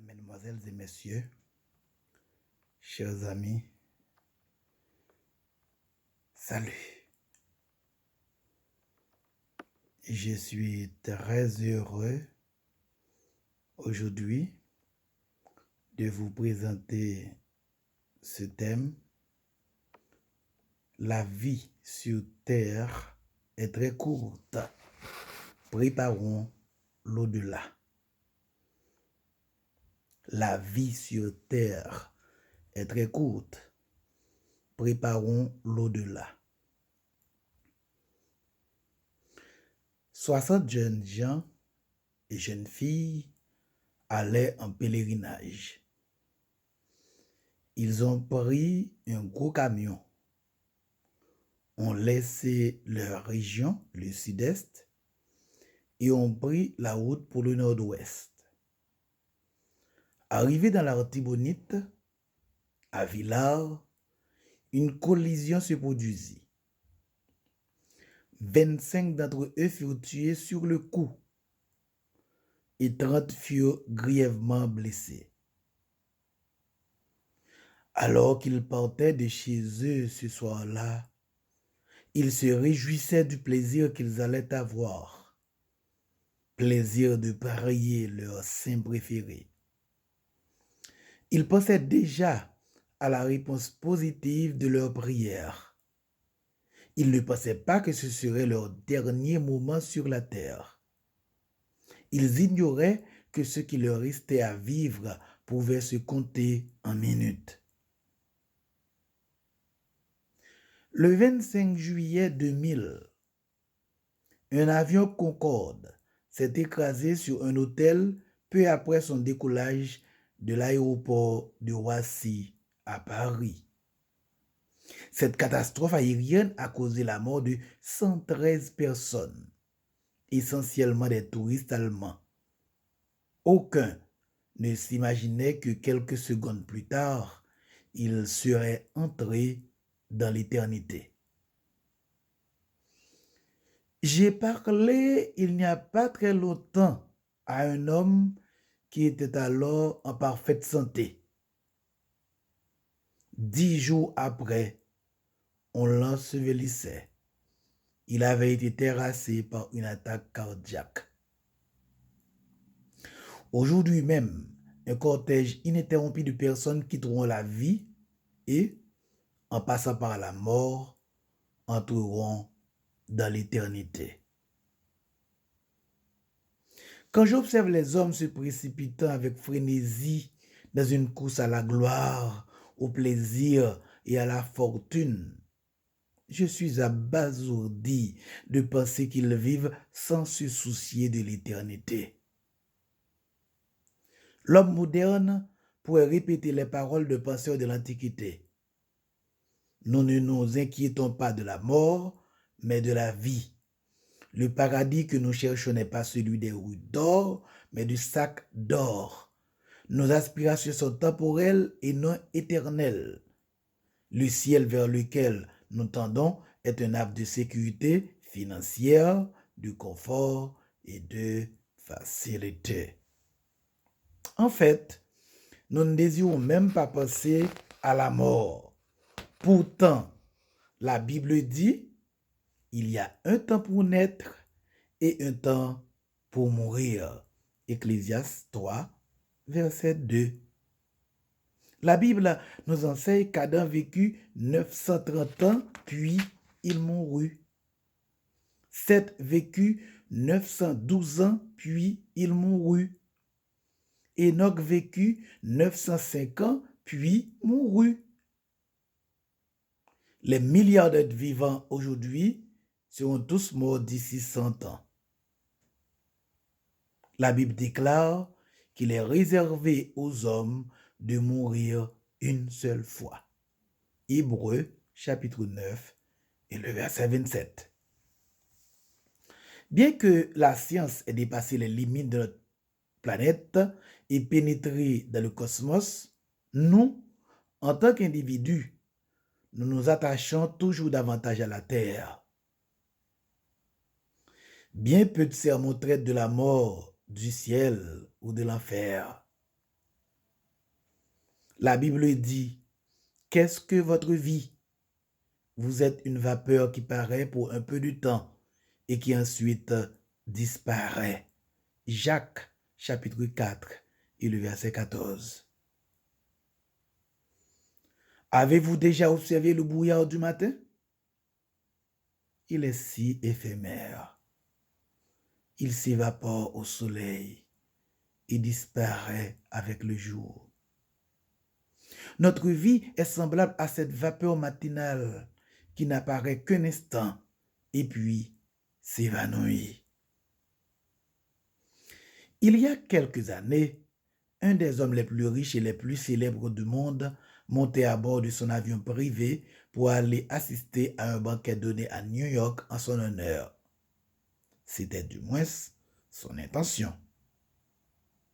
Mesdemoiselles et messieurs, chers amis, salut. Je suis très heureux aujourd'hui de vous présenter ce thème. La vie sur Terre est très courte. Préparons l'au-delà. La vie sur Terre est très courte. Préparons l'au-delà. 60 jeunes gens et jeunes filles allaient en pèlerinage. Ils ont pris un gros camion, ont laissé leur région, le sud-est, et ont pris la route pour le nord-ouest. Arrivés dans l'Artibonite, à Villars, une collision se produisit. 25 d'entre eux furent tués sur le coup et 30 furent grièvement blessés. Alors qu'ils partaient de chez eux ce soir-là, ils se réjouissaient du plaisir qu'ils allaient avoir, plaisir de prier leur saint préféré. Ils pensaient déjà à la réponse positive de leur prière. Ils ne pensaient pas que ce serait leur dernier moment sur la terre. Ils ignoraient que ce qui leur restait à vivre pouvait se compter en minutes. Le 25 juillet 2000, un avion Concorde s'est écrasé sur un hôtel peu après son décollage de l'aéroport de Roissy à Paris. Cette catastrophe aérienne a causé la mort de 113 personnes, essentiellement des touristes allemands. Aucun ne s'imaginait que quelques secondes plus tard, ils seraient entrés dans l'éternité. J'ai parlé il n'y a pas très longtemps à un homme qui était alors en parfaite santé. 10 jours après, on l'ensevelissait. Il avait été terrassé par une attaque cardiaque. Aujourd'hui même, un cortège ininterrompu de personnes quitteront la vie et, en passant par la mort, entreront dans l'éternité. Quand j'observe les hommes se précipitant avec frénésie dans une course à la gloire, au plaisir et à la fortune, je suis abasourdi de penser qu'ils vivent sans se soucier de l'éternité. L'homme moderne pourrait répéter les paroles de penseurs de l'Antiquité. Nous ne nous inquiétons pas de la mort, mais de la vie. Le paradis que nous cherchons n'est pas celui des rues d'or, mais du sac d'or. Nos aspirations sont temporelles et non éternelles. Le ciel vers lequel nous tendons est un havre de sécurité financière, de confort et de facilité. En fait, nous ne désirons même pas penser à la mort. Pourtant, la Bible dit, il y a un temps pour naître et un temps pour mourir. Ecclésiaste 3, verset 2. La Bible nous enseigne qu'Adam vécut 930 ans, puis il mourut. Seth vécut 912 ans, puis il mourut. Enoch vécut 905 ans, puis mourut. Les milliards d'êtres vivants aujourd'hui seront tous morts d'ici 100 ans. La Bible déclare qu'il est réservé aux hommes de mourir une seule fois. Hébreux, chapitre 9, et le verset 27. Bien que la science ait dépassé les limites de notre planète et pénétré dans le cosmos, nous, en tant qu'individus, nous nous attachons toujours davantage à la Terre. Bien peu de sermons traitent de la mort, du ciel ou de l'enfer. La Bible dit, qu'est-ce que votre vie? Vous êtes une vapeur qui paraît pour un peu de temps et qui ensuite disparaît. Jacques, chapitre 4 et le verset 14. Avez-vous déjà observé le brouillard du matin? Il est si éphémère. Il s'évapore au soleil et disparaît avec le jour. Notre vie est semblable à cette vapeur matinale qui n'apparaît qu'un instant et puis s'évanouit. Il y a quelques années, un des hommes les plus riches et les plus célèbres du monde montait à bord de son avion privé pour aller assister à un banquet donné à New York en son honneur. C'était du moins son intention.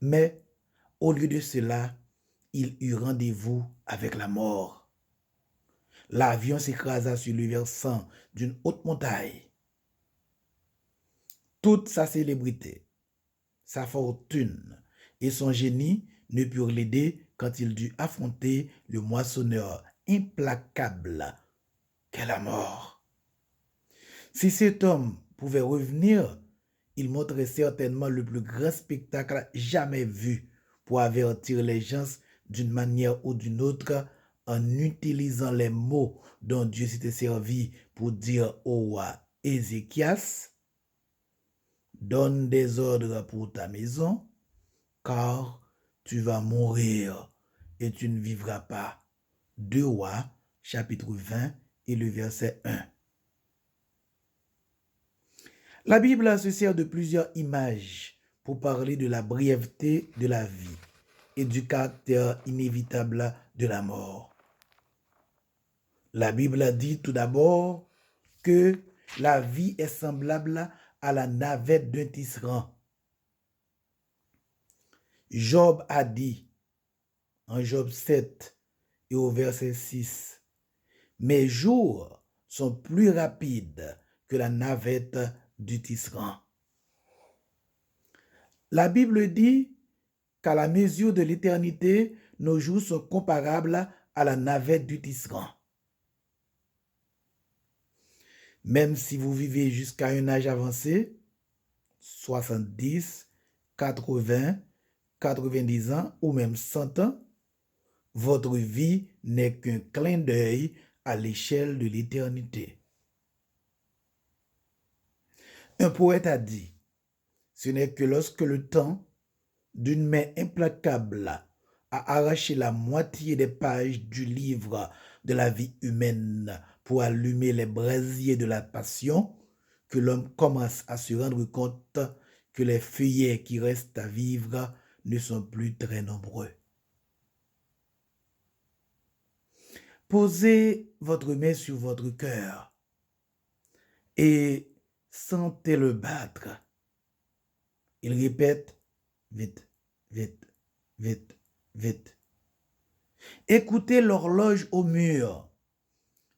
Mais au lieu de cela, il eut rendez-vous avec la mort. L'avion s'écrasa sur le versant d'une haute montagne. Toute sa célébrité, sa fortune et son génie ne purent l'aider quand il dut affronter le moissonneur implacable qu'est la mort. Si cet homme pouvait revenir, il montrait certainement le plus grand spectacle jamais vu pour avertir les gens d'une manière ou d'une autre en utilisant les mots dont Dieu s'était servi pour dire au roi Ézéchias, « Donne des ordres pour ta maison, car tu vas mourir et tu ne vivras pas. » 2 Rois, chapitre 20 et le verset 1. La Bible se sert de plusieurs images pour parler de la brièveté de la vie et du caractère inévitable de la mort. La Bible dit tout d'abord que la vie est semblable à la navette d'un tisserand. Job a dit en Job 7 et au verset 6, « Mes jours sont plus rapides que la navette du tisserand. » La Bible dit qu'à la mesure de l'éternité, nos jours sont comparables à la navette du tisserand. Même si vous vivez jusqu'à un âge avancé, 70, 80, 90 ans ou même 100 ans, votre vie n'est qu'un clin d'œil à l'échelle de l'éternité. Un poète a dit, ce n'est que lorsque le temps, d'une main implacable, a arraché la moitié des pages du livre de la vie humaine pour allumer les brasiers de la passion, que l'homme commence à se rendre compte que les feuillets qui restent à vivre ne sont plus très nombreux. Posez votre main sur votre cœur et sentez-le battre. Il répète, vite, vite, vite, vite. Écoutez l'horloge au mur.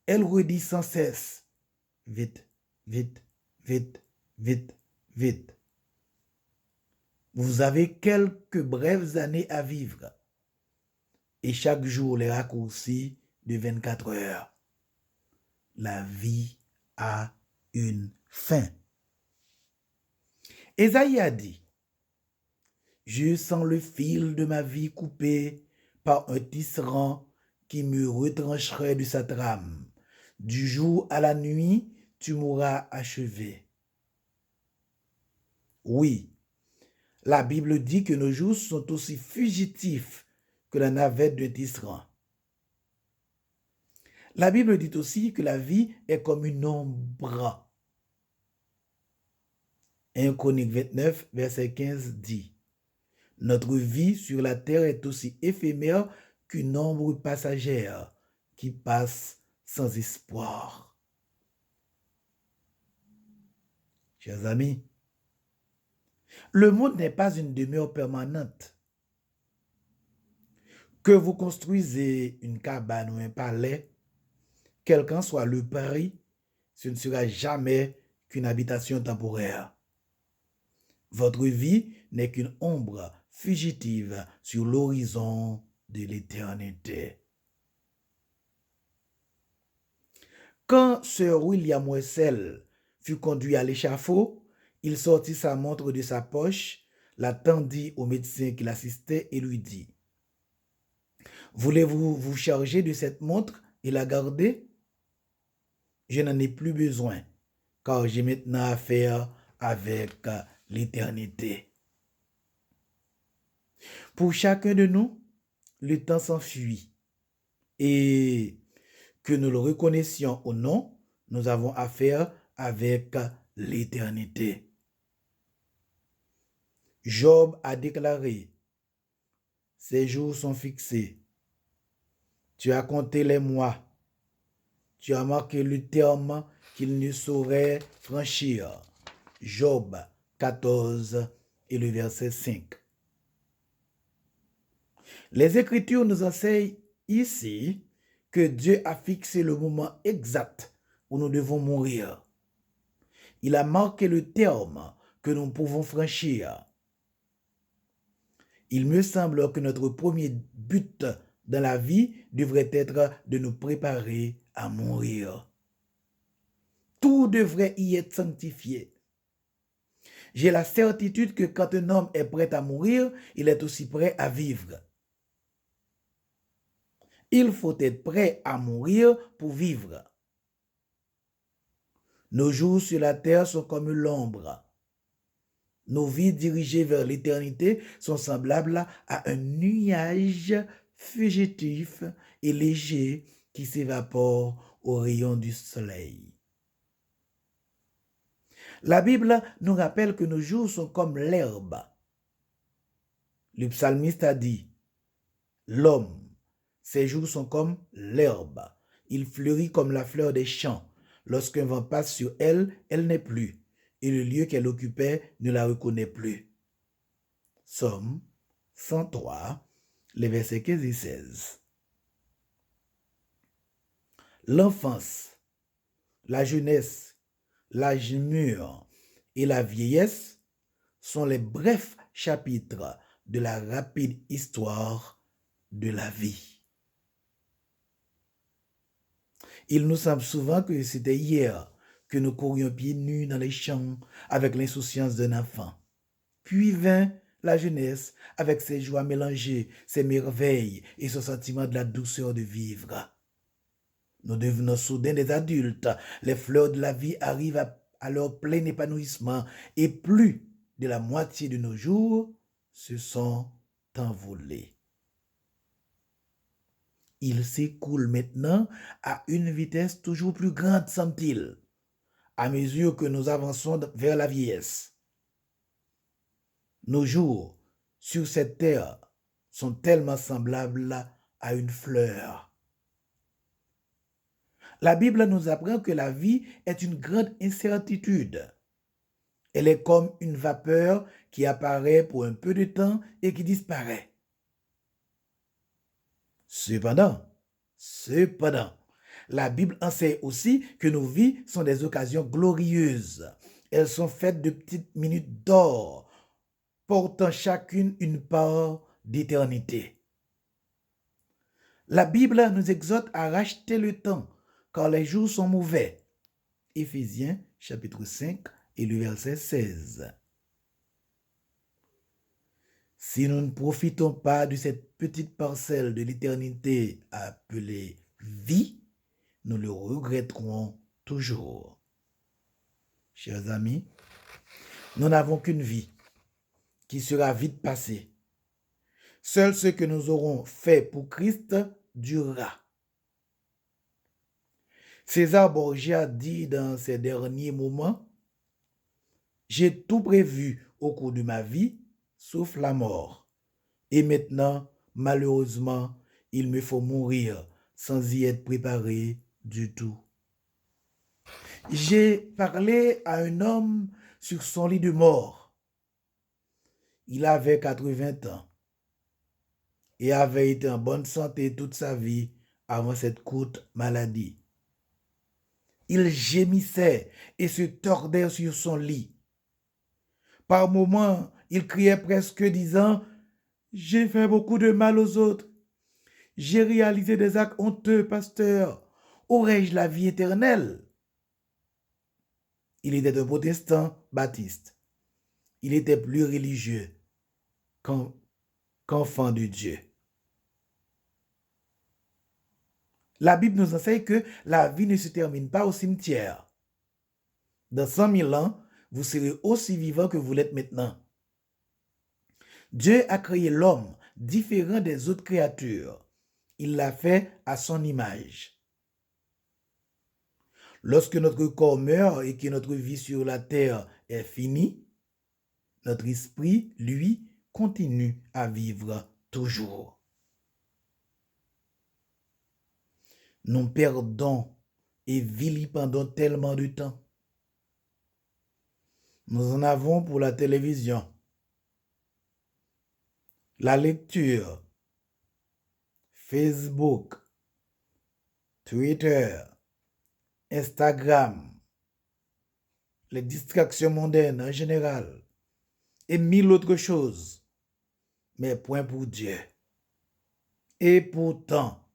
Elle redit sans cesse, vite, vite, vite, vite, vite. Vous avez quelques brèves années à vivre et chaque jour les raccourcis de 24 heures. La vie a une fin. Ésaïe a dit, « Je sens le fil de ma vie coupé par un tisserand qui me retrancherait de sa trame. Du jour à la nuit, tu m'auras achevé. » Oui, la Bible dit que nos jours sont aussi fugitifs que la navette d'un tisserand. La Bible dit aussi que la vie est comme une ombre. 1 Chronique 29, verset 15 dit, « Notre vie sur la terre est aussi éphémère qu'une ombre passagère qui passe sans espoir. » Chers amis, le monde n'est pas une demeure permanente. Que vous construisez une cabane ou un palais, quel qu'en soit le prix, ce ne sera jamais qu'une habitation temporaire. Votre vie n'est qu'une ombre fugitive sur l'horizon de l'éternité. Quand Sir William Wesley fut conduit à l'échafaud, il sortit sa montre de sa poche, la tendit au médecin qui l'assistait et lui dit: « Voulez-vous vous charger de cette montre et la garder? Je n'en ai plus besoin, car j'ai maintenant affaire avec l'éternité. » Pour chacun de nous, le temps s'enfuit et que nous le reconnaissions ou non, nous avons affaire avec l'éternité. Job a déclaré: « Ces jours sont fixés. Tu as compté les mois. Tu as marqué le terme qu'il ne saurait franchir. » Job 14 et le verset 5. Les Écritures nous enseignent ici que Dieu a fixé le moment exact où nous devons mourir. Il a marqué le terme que nous pouvons franchir. Il me semble que notre premier but dans la vie devrait être de nous préparer à mourir. Tout devrait y être sanctifié. J'ai la certitude que quand un homme est prêt à mourir, il est aussi prêt à vivre. Il faut être prêt à mourir pour vivre. Nos jours sur la terre sont comme l'ombre. Nos vies dirigées vers l'éternité sont semblables à un nuage fugitif et léger qui s'évapore au rayon du soleil. La Bible nous rappelle que nos jours sont comme l'herbe. Le psalmiste a dit: « L'homme, ses jours sont comme l'herbe. Il fleurit comme la fleur des champs. Lorsqu'un vent passe sur elle, elle n'est plus, et le lieu qu'elle occupait ne la reconnaît plus. » Psaume 103, les versets 15 et 16. L'enfance, la jeunesse, l'âge mûr et la vieillesse sont les brefs chapitres de la rapide histoire de la vie. Il nous semble souvent que c'était hier que nous courions pieds nus dans les champs avec l'insouciance d'un enfant. Puis vint la jeunesse avec ses joies mélangées, ses merveilles et son sentiment de la douceur de vivre. Nous devenons soudain des adultes. Les fleurs de la vie arrivent à leur plein épanouissement et plus de la moitié de nos jours se sont envolés. Il s'écoule maintenant à une vitesse toujours plus grande, semble-t-il, à mesure que nous avançons vers la vieillesse. Nos jours sur cette terre sont tellement semblables à une fleur. La Bible nous apprend que la vie est une grande incertitude. Elle est comme une vapeur qui apparaît pour un peu de temps et qui disparaît. Cependant, la Bible enseigne aussi que nos vies sont des occasions glorieuses. Elles sont faites de petites minutes d'or, portant chacune une part d'éternité. La Bible nous exhorte à racheter le temps, car les jours sont mauvais. Éphésiens chapitre 5 et le verset 16. Si nous ne profitons pas de cette petite parcelle de l'éternité appelée vie, nous le regretterons toujours. Chers amis, nous n'avons qu'une vie qui sera vite passée. Seul ce que nous aurons fait pour Christ durera. César Borgia dit dans ses derniers moments: « J'ai tout prévu au cours de ma vie, sauf la mort. Et maintenant, malheureusement, il me faut mourir sans y être préparé du tout. » J'ai parlé à un homme sur son lit de mort. Il avait 80 ans et avait été en bonne santé toute sa vie avant cette courte maladie. Il gémissait et se tordait sur son lit. Par moments, il criait presque disant: « J'ai fait beaucoup de mal aux autres. J'ai réalisé des actes honteux, pasteur. Aurais-je la vie éternelle? Il était un protestant baptiste. Il était plus religieux qu'enfant de Dieu. La Bible nous enseigne que la vie ne se termine pas au cimetière. Dans 100 000 ans, vous serez aussi vivant que vous l'êtes maintenant. Dieu a créé l'homme différent des autres créatures. Il l'a fait à son image. Lorsque notre corps meurt et que notre vie sur la terre est finie, notre esprit, lui, continue à vivre toujours. Nous perdons et vilipendons tellement de temps. Nous en avons pour la télévision, la lecture, Facebook, Twitter, Instagram, les distractions mondaines en général et mille autres choses. Mais point pour Dieu. Et pourtant,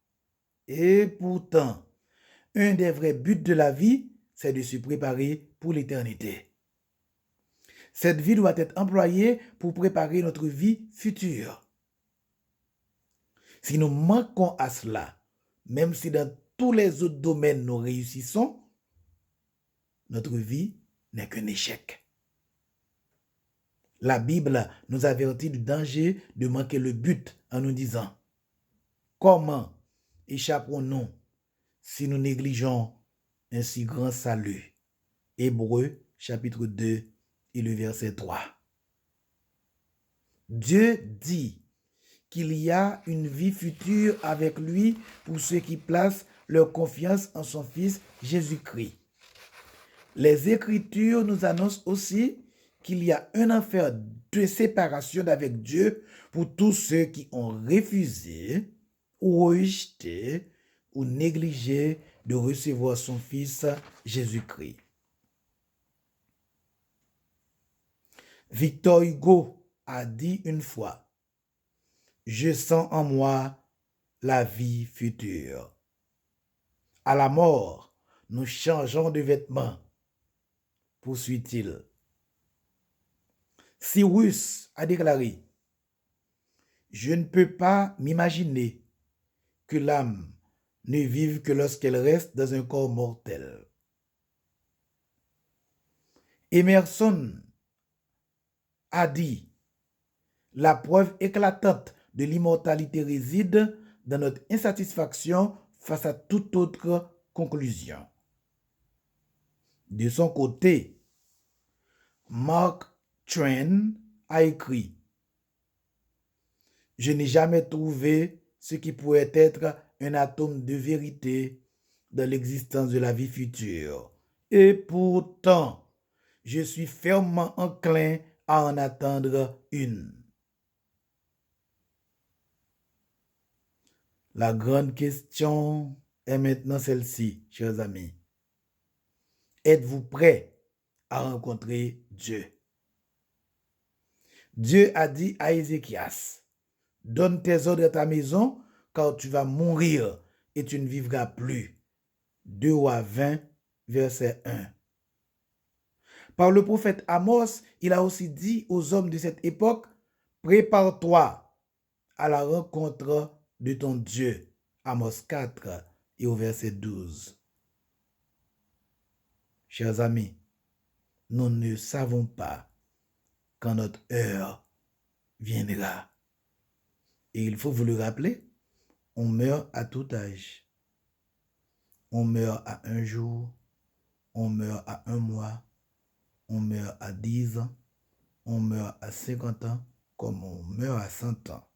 un des vrais buts de la vie, c'est de se préparer pour l'éternité. Cette vie doit être employée pour préparer notre vie future. Si nous manquons à cela, même si dans tous les autres domaines nous réussissons, notre vie n'est qu'un échec. La Bible nous avertit du danger de manquer le but en nous disant: comment échapperons-nous si nous négligeons un si grand salut? Hébreux chapitre 2 et le verset 3. Dieu dit qu'il y a une vie future avec lui pour ceux qui placent leur confiance en son Fils Jésus-Christ. Les Écritures nous annoncent aussi qu'il y a un enfer de séparation d'avec Dieu pour tous ceux qui ont refusé ou rejeté ou négligé de recevoir son Fils Jésus-Christ. Victor Hugo a dit une fois: je sens en moi la vie future. À la mort, nous changeons de vêtements, poursuit-il. Cyrus a déclaré: je ne peux pas m'imaginer que l'âme ne vive que lorsqu'elle reste dans un corps mortel. Emerson a dit: la preuve éclatante de l'immortalité réside dans notre insatisfaction face à toute autre conclusion. De son côté, Mark Twain a écrit: je n'ai jamais trouvé ce qui pourrait être un atome de vérité dans l'existence de la vie future. Et pourtant, je suis fermement enclin à en attendre une. La grande question est maintenant celle-ci, chers amis. Êtes-vous prêts à rencontrer Dieu? Dieu a dit à Ézéchias: donne tes ordres à ta maison, car tu vas mourir et tu ne vivras plus. 2 Rois 20, verset 1. Par le prophète Amos, il a aussi dit aux hommes de cette époque: prépare-toi à la rencontre de ton Dieu. Amos 4 et au verset 12. Chers amis, nous ne savons pas quand notre heure viendra. Et il faut vous le rappeler, on meurt à tout âge. On meurt à un jour, on meurt à un mois, on meurt à 10 ans, on meurt à 50 ans, comme on meurt à 100 ans.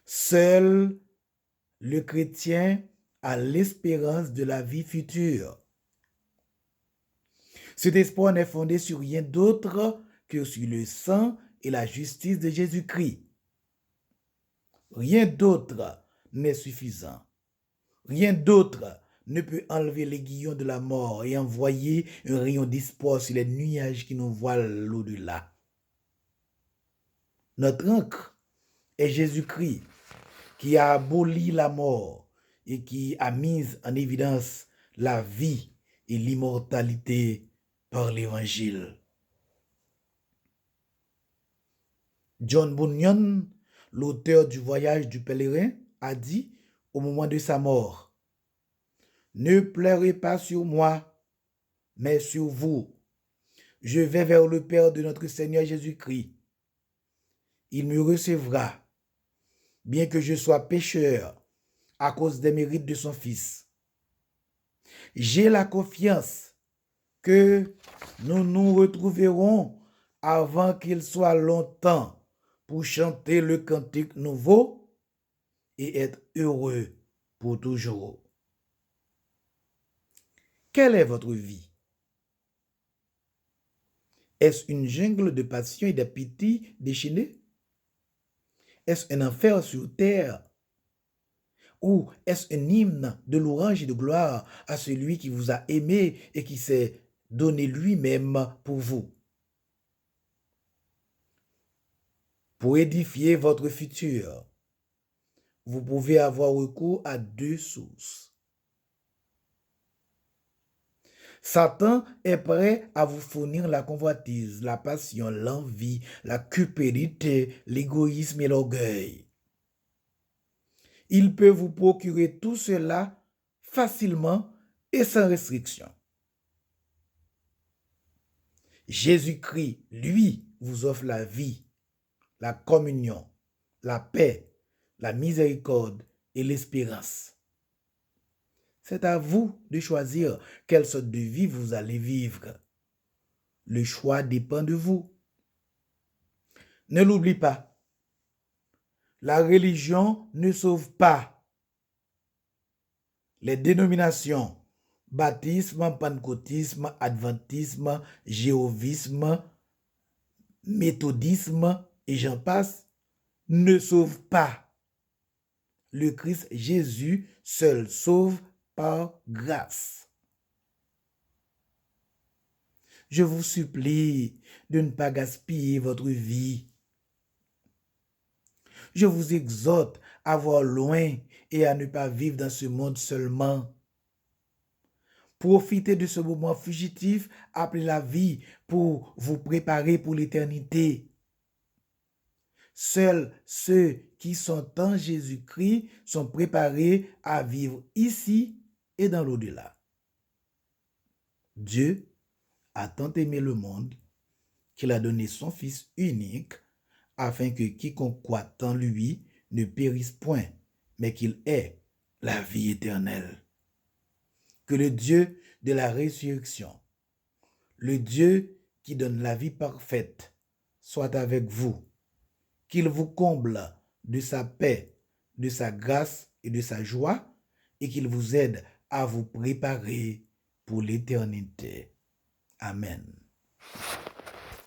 Seul le chrétien a l'espérance de la vie future. Cet espoir n'est fondé sur rien d'autre que sur le sang et la justice de Jésus-Christ. Rien d'autre n'est suffisant. Rien d'autre ne peut enlever l'aiguillon de la mort et envoyer un rayon d'espoir sur les nuages qui nous voilent l'au-delà. Notre ancre est Jésus-Christ. qui a aboli la mort et qui a mis en évidence la vie et l'immortalité par l'Évangile. John Bunyan, l'auteur du Voyage du pèlerin, a dit au moment de sa mort, « Ne pleurez pas sur moi, mais sur vous. Je vais vers le Père de notre Seigneur Jésus-Christ. Il me recevra, bien que je sois pécheur, à cause des mérites de son Fils. J'ai la confiance que nous nous retrouverons avant qu'il soit longtemps pour chanter le cantique nouveau et être heureux pour toujours. » Quelle est votre vie? Est-ce une jungle de passion et d'appétit déchaînés? Est-ce un enfer sur terre? Ou est-ce un hymne de louange et de gloire à celui qui vous a aimé et qui s'est donné lui-même pour vous? Pour édifier votre futur, vous pouvez avoir recours à deux sources. Satan est prêt à vous fournir la convoitise, la passion, l'envie, la cupidité, l'égoïsme et l'orgueil. Il peut vous procurer tout cela facilement et sans restriction. Jésus-Christ, lui, vous offre la vie, la communion, la paix, la miséricorde et l'espérance. C'est à vous de choisir quelle sorte de vie vous allez vivre. Le choix dépend de vous. Ne l'oublie pas. La religion ne sauve pas. Les dénominations, baptisme, pentecôtisme, adventisme, jéhovisme, méthodisme et j'en passe, ne sauvent pas. Le Christ Jésus seul sauve par grâce. Je vous supplie de ne pas gaspiller votre vie. Je vous exhorte à voir loin et à ne pas vivre dans ce monde seulement. Profitez de ce moment fugitif appelé la vie pour vous préparer pour l'éternité. Seuls ceux qui sont en Jésus-Christ sont préparés à vivre ici et dans l'au-delà. Dieu a tant aimé le monde qu'il a donné son Fils unique afin que quiconque croit en lui ne périsse point, mais qu'il ait la vie éternelle. Que le Dieu de la résurrection, le Dieu qui donne la vie parfaite, soit avec vous, qu'il vous comble de sa paix, de sa grâce et de sa joie, et qu'il vous aide à vous préparer pour l'éternité. Amen.